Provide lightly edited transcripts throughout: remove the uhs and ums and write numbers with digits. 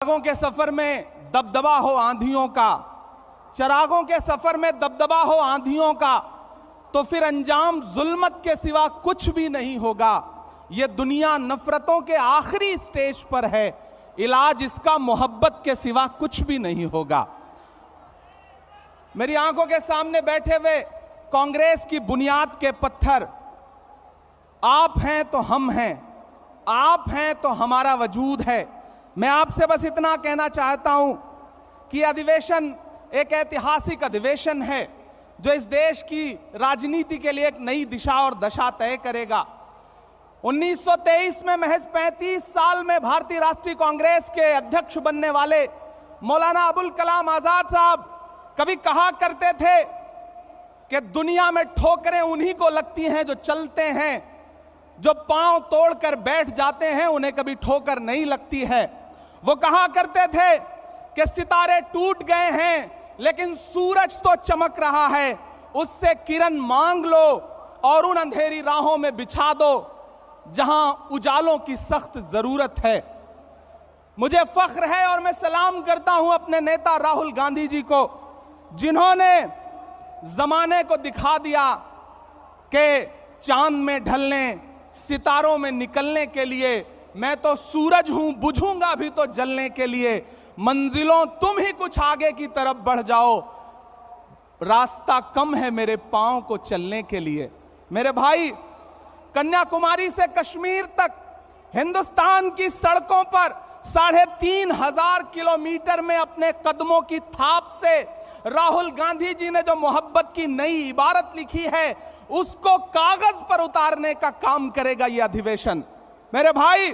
चिरागों के सफर में दबदबा हो आंधियों का, चिरागों के सफर में दबदबा हो आंधियों का, तो फिर अंजाम जुल्मत के सिवा कुछ भी नहीं होगा। ये दुनिया नफरतों के आखिरी स्टेज पर है, इलाज इसका मोहब्बत के सिवा कुछ भी नहीं होगा। मेरी आंखों के सामने बैठे हुए कांग्रेस की बुनियाद के पत्थर आप हैं तो हम हैं, आप हैं तो हमारा वजूद है। मैं आपसे बस इतना कहना चाहता हूं कि अधिवेशन एक ऐतिहासिक अधिवेशन है जो इस देश की राजनीति के लिए एक नई दिशा और दशा तय करेगा। 1923 में महज 35 साल में भारतीय राष्ट्रीय कांग्रेस के अध्यक्ष बनने वाले मौलाना अबुल कलाम आजाद साहब कभी कहा करते थे कि दुनिया में ठोकरें उन्हीं को लगती हैं जो चलते हैं, जो पांव तोड़कर बैठ जाते हैं उन्हें कभी ठोकर नहीं लगती है। वो कहा करते थे कि सितारे टूट गए हैं लेकिन सूरज तो चमक रहा है, उससे किरण मांग लो और उन अंधेरी राहों में बिछा दो जहां उजालों की सख्त जरूरत है। मुझे फख्र है और मैं सलाम करता हूं अपने नेता राहुल गांधी जी को, जिन्होंने जमाने को दिखा दिया कि चांद में ढलने, सितारों में निकलने के लिए मैं तो सूरज हूं, बुझूंगा भी तो जलने के लिए। मंजिलों तुम ही कुछ आगे की तरफ बढ़ जाओ, रास्ता कम है मेरे पांव को चलने के लिए। मेरे भाई, कन्याकुमारी से कश्मीर तक हिंदुस्तान की सड़कों पर 3,500 किलोमीटर में अपने कदमों की थाप से राहुल गांधी जी ने जो मोहब्बत की नई इबारत लिखी है उसको कागज पर उतारने का काम करेगा यह अधिवेशन। मेरे भाई,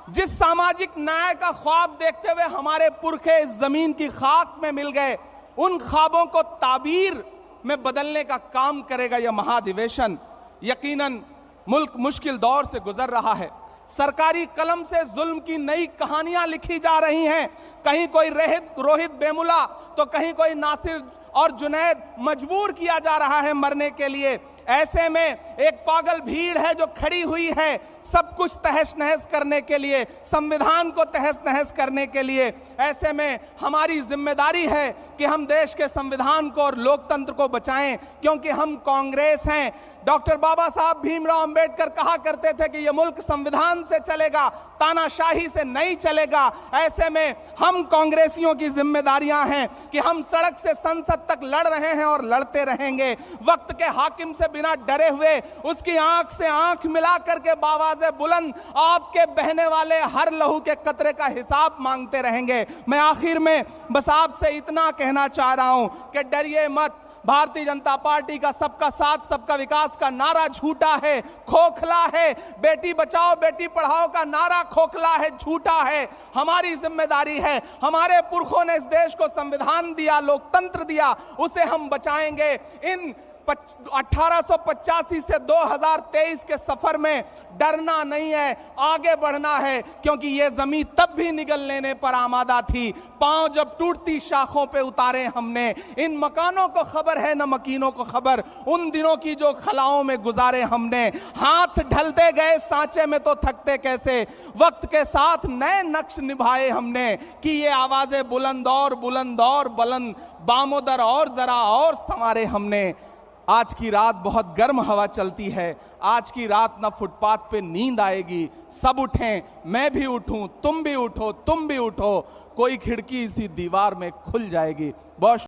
जिस सामाजिक न्याय का ख्वाब देखते हुए हमारे पुरखे इस जमीन की खाक में मिल गए, उन ख्वाबों को ताबीर में बदलने का काम करेगा यह महाधिवेशन। यकीनन मुल्क मुश्किल दौर से गुजर रहा है, सरकारी कलम से जुल्म की नई कहानियां लिखी जा रही हैं। कहीं कोई रोहित बेमुला तो कहीं कोई नासिर और जुनैद मजबूर किया जा रहा है मरने के लिए। ऐसे में एक पागल भीड़ है जो खड़ी हुई है सब कुछ तहस नहस करने के लिए, संविधान को तहस नहस करने के लिए। ऐसे में हमारी जिम्मेदारी है कि हम देश के संविधान को और लोकतंत्र को बचाएं, क्योंकि हम कांग्रेस हैं। डॉक्टर बाबा साहब भीमराव अंबेडकर कहा करते थे कि यह मुल्क संविधान से चलेगा, तानाशाही से नहीं चलेगा। ऐसे में हम कांग्रेसियों की जिम्मेदारियां हैं कि हम सड़क से संसद तक लड़ रहे हैं और लड़ते रहेंगे। वक्त के हाकिम से बिना डरे हुए उसकी आंख से आंख मिला करके बावाज़े बुलंद आपके बहने वाले हर लहू के कतरे का हिसाब मांगते रहेंगे। मैं आखिर में बस आपसे इतना कहना चाह रहा हूं कि डरिए मत। भारतीय जनता पार्टी का सबका साथ सबका विकास का नारा झूठा है, खोखला है। बेटी बचाओ बेटी पढ़ाओ का नारा खोखला है, झूठा है। हमारी जिम्मेदारी है, हमारे पुरखों ने इस देश को संविधान दिया, लोकतंत्र दिया, उसे हम बचाएंगे। इन 1885 से 2023 के सफर में डरना नहीं है, आगे बढ़ना है, क्योंकि यह जमीन तब भी निगल लेने पर आमादा थी। पांव जब टूटती शाखों पे उतारे हमने। इन मकानों को खबर है न मकीनों को खबर, उन दिनों की जो खलाओं में गुजारे हमने। हाथ ढलते गए सांचे में तो थकते कैसे, वक्त के साथ नए नक्श निभाए हमने। कि ये आवाजें बुलंद और बुलंद बामोदर और जरा और संवारे हमने। आज की रात बहुत गर्म हवा चलती है, आज की रात ना फुटपाथ पे नींद आएगी। सब उठें, मैं भी उठूं, तुम भी उठो, तुम भी उठो, कोई खिड़की इसी दीवार में खुल जाएगी। बहुत